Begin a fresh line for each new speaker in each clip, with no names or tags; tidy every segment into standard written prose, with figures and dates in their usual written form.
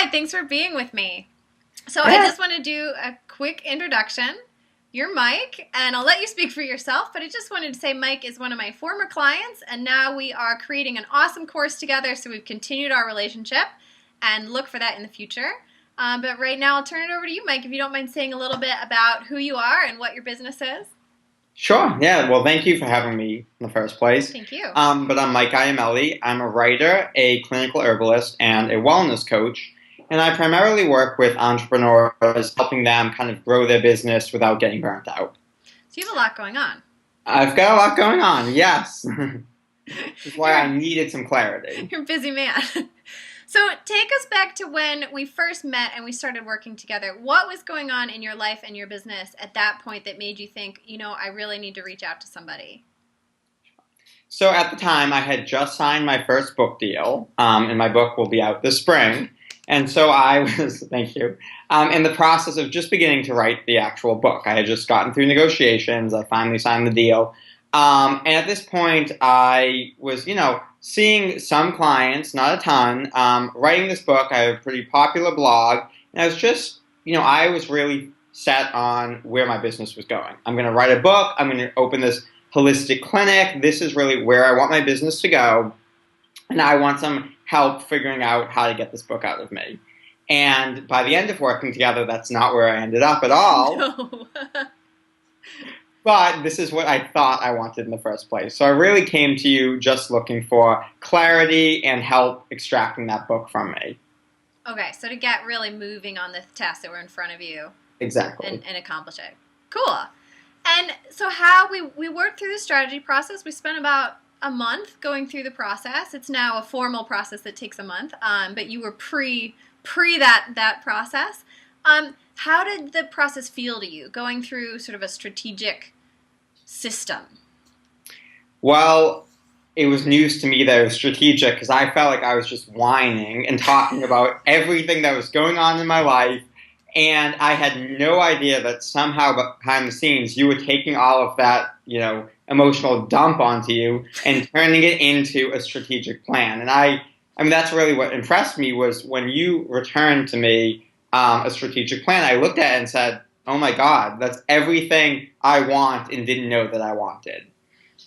Hi, thanks for being with me. So I
Yeah.
just want to do a quick introduction. You're Mike, and I'll let you speak for yourself, but I just wanted to say Mike is one of my former clients, and now we are creating an awesome course together, so we've continued our relationship, and look for that in the future. But right now, I'll turn it over to you, Mike, if you don't mind saying a little bit about who you are and what your business is.
Sure. Yeah. Well, thank you for having me in the first place.
Thank you.
But I'm Mike Iamele. I'm a writer, a clinical herbalist, and a wellness coach. And I primarily work with entrepreneurs, helping them kind of grow their business without getting burnt out.
So you have a lot going on.
I've got a lot going on, yes. Which is why
You're
I needed some clarity.
You're a busy man. So take us back to when we first met and we started working together. What was going on in your life and your business at that point that made you think, I really need to reach out to somebody?
So at the time, I had just signed my first book deal, and my book will be out this spring. And so I was, thank you, in the process of just beginning to write the actual book. I had just gotten through negotiations. I finally signed the deal. And at this point, I was, seeing some clients, not a ton, writing this book. I have a pretty popular blog. And I was just, I was really set on where my business was going. I'm going to write a book. I'm going to open this holistic clinic. This is really where I want my business to go. And I want some help figuring out how to get this book out of me. And by the end of working together, that's not where I ended up at all.
No.
But this is what I thought I wanted in the first place. So I really came to you just looking for clarity and help extracting that book from me.
Okay, so to get really moving on the tasks that were in front of you
Exactly.
and accomplish it. Cool. And so how we worked through the strategy process. We spent about a month going through the process. It's now a formal process that takes a month, but you were pre that process. How did the process feel to you, going through sort of a strategic system?
Well, it was news to me that it was strategic because I felt like I was just whining and talking about everything that was going on in my life. And I had no idea that somehow behind the scenes you were taking all of that, emotional dump onto you and turning it into a strategic plan. And I mean, that's really what impressed me was when you returned to me a strategic plan. I looked at it and said, "Oh my God, that's everything I want and didn't know that I wanted."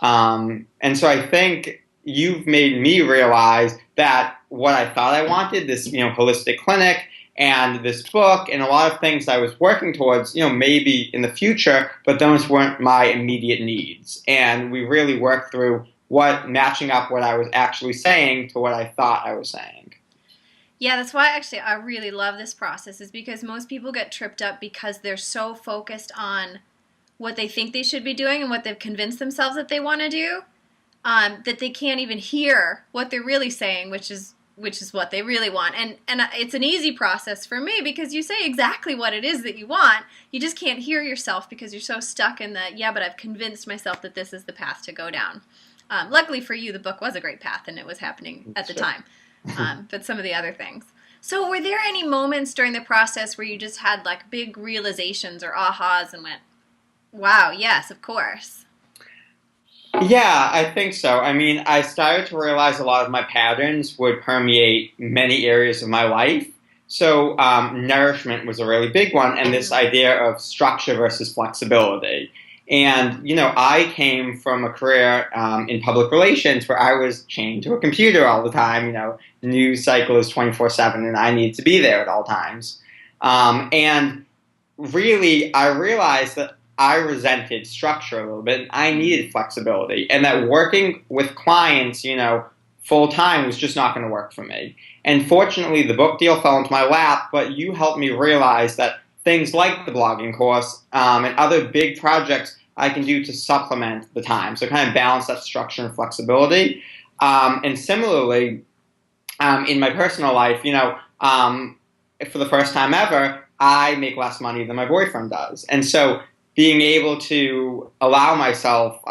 And so I think you've made me realize that what I thought I wanted, this holistic clinic and this book and a lot of things I was working towards, maybe in the future, but those weren't my immediate needs. And we really worked through matching up what I was actually saying to what I thought I was saying.
Yeah, that's why actually I really love this process, is because most people get tripped up because they're so focused on what they think they should be doing and what they've convinced themselves that they want to do, that they can't even hear what they're really saying, which is what they really want. And it's an easy process for me because you say exactly what it is that you want. You just can't hear yourself because you're so stuck in but I've convinced myself that this is the path to go down. Luckily for you, the book was a great path and it was happening at the time. But some of the other things. So were there any moments during the process where you just had like big realizations or ahas and went, wow, yes, of course?
Yeah, I think so. I mean, I started to realize a lot of my patterns would permeate many areas of my life. So nourishment was a really big one, and this idea of structure versus flexibility. And, I came from a career in public relations where I was chained to a computer all the time. News cycle is 24/7, and I need to be there at all times. And really, I realized that I resented structure a little bit, and I needed flexibility, and that working with clients, full time was just not going to work for me. And fortunately, the book deal fell into my lap, but you helped me realize that things like the blogging course and other big projects I can do to supplement the time. So kind of balance that structure and flexibility. And similarly, in my personal life, for the first time ever, I make less money than my boyfriend does. And so being able to allow myself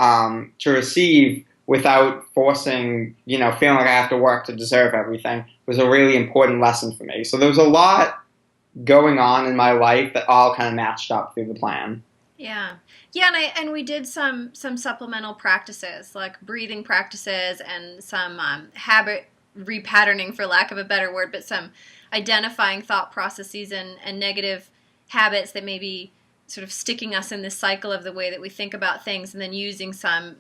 to receive without forcing, feeling like I have to work to deserve everything was a really important lesson for me. So there was a lot going on in my life that all kind of matched up through the plan.
Yeah. Yeah, and we did some supplemental practices, like breathing practices and some habit repatterning, for lack of a better word, but some identifying thought processes and negative habits that may be sort of sticking us in this cycle of the way that we think about things, and then using some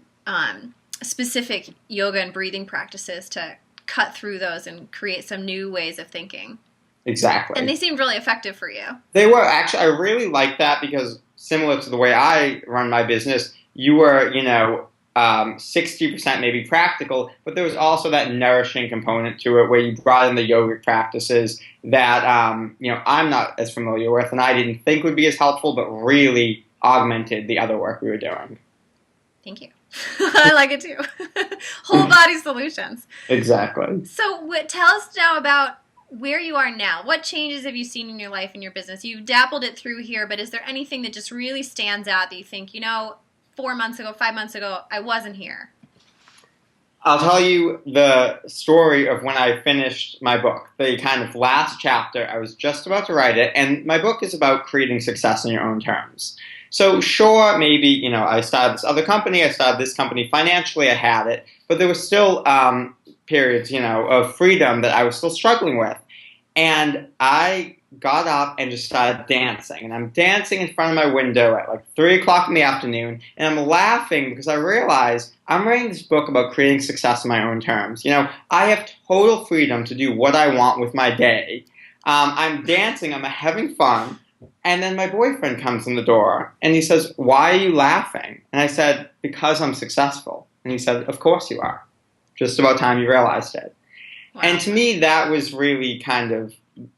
specific yoga and breathing practices to cut through those and create some new ways of thinking.
Exactly.
And they seemed really effective for you.
They were. Actually, I really like that because similar to the way I run my business, you were, 60% maybe practical, but there was also that nourishing component to it where you brought in the yogic practices that, I'm not as familiar with and I didn't think would be as helpful, but really augmented the other work we were doing.
Thank you. I like it too. Whole body solutions.
Exactly.
So tell us now about where you are now. What changes have you seen in your life and your business? You've dabbled it through here, but is there anything that just really stands out that you think, 4 months ago, 5 months ago, I wasn't here?
I'll tell you the story of when I finished my book, the kind of last chapter. I was just about to write it, and my book is about creating success in your own terms. So sure, maybe, I started this other company, I started this company financially, I had it, but there were still periods, of freedom that I was still struggling with. And I got up and just started dancing. And I'm dancing in front of my window at like 3 o'clock in the afternoon. And I'm laughing because I realize I'm writing this book about creating success in my own terms. I have total freedom to do what I want with my day. I'm dancing, I'm having fun. And then my boyfriend comes in the door and he says, "Why are you laughing?" And I said, "Because I'm successful." And he said, "Of course you are. Just about time you realized it." Wow. And to me, that was really kind of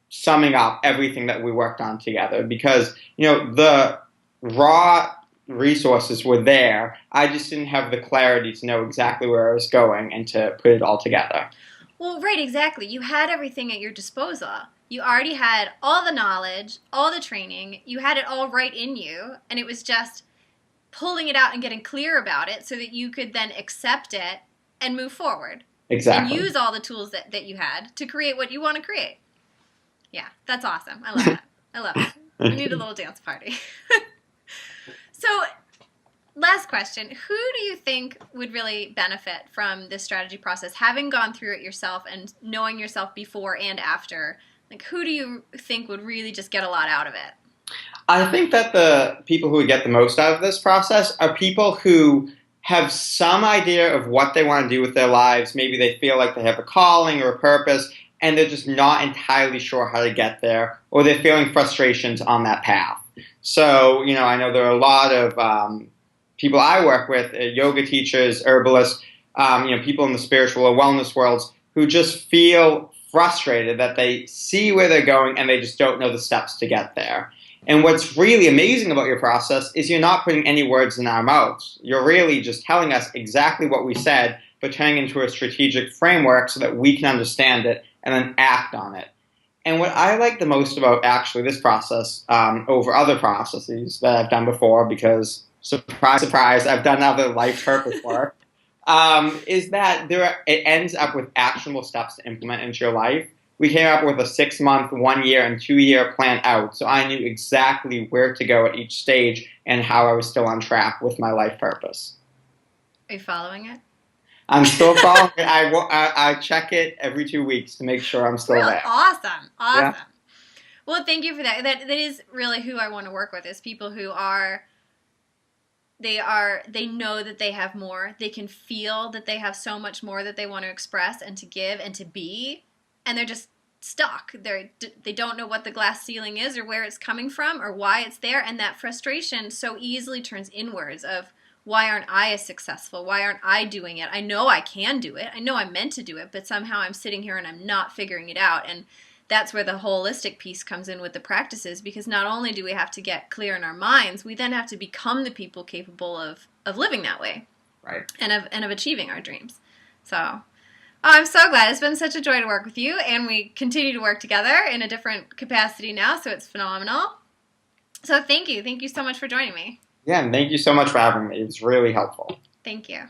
summing up everything that we worked on together because, the raw resources were there. I just didn't have the clarity to know exactly where I was going and to put it all together.
Well, right, exactly. You had everything at your disposal. You already had all the knowledge, all the training. You had it all right in you, and it was just pulling it out and getting clear about it so that you could then accept it and move forward.
Exactly.
And use all the tools that you had to create what you want to create. Yeah, that's awesome. I love that. I love it. We need a little dance party. So, last question. Who do you think would really benefit from this strategy process, having gone through it yourself and knowing yourself before and after? Like, who do you think would really just get a lot out of it?
I think that the people who would get the most out of this process are people who have some idea of what they want to do with their lives. Maybe they feel like they have a calling or a purpose, and they're just not entirely sure how to get there, or they're feeling frustrations on that path. So, I know there are a lot of people I work with, yoga teachers, herbalists, people in the spiritual or wellness worlds who just feel frustrated that they see where they're going and they just don't know the steps to get there. And what's really amazing about your process is you're not putting any words in our mouths. You're really just telling us exactly what we said, but turning into a strategic framework so that we can understand it and then act on it. And what I like the most about actually this process over other processes that I've done before, because surprise, surprise, I've done other life purpose work, is that it ends up with actionable steps to implement into your life. We came up with a 6-month, 1 year, and 2 year plan out, so I knew exactly where to go at each stage and how I was still on track with my life purpose.
Are you following it?
I'm still following it. I check it every 2 weeks to make sure I'm still there.
Awesome.
Yeah.
Well, thank you for that. That is really who I want to work with, is people who they know that they have more. They can feel that they have so much more that they want to express and to give and to be, and they're just stuck. They don't know what the glass ceiling is or where it's coming from or why it's there, and that frustration so easily turns inwards of, why aren't I as successful? Why aren't I doing it? I know I can do it. I know I'm meant to do it, but somehow I'm sitting here and I'm not figuring it out. And that's where the holistic piece comes in with the practices, because not only do we have to get clear in our minds, we then have to become the people capable of living that way.
Right.
And of achieving our dreams. So, I'm so glad. It's been such a joy to work with you, and we continue to work together in a different capacity now, so it's phenomenal. So thank you. Thank you so much for joining me.
Yeah, and thank you so much for having me. It was really helpful.
Thank you.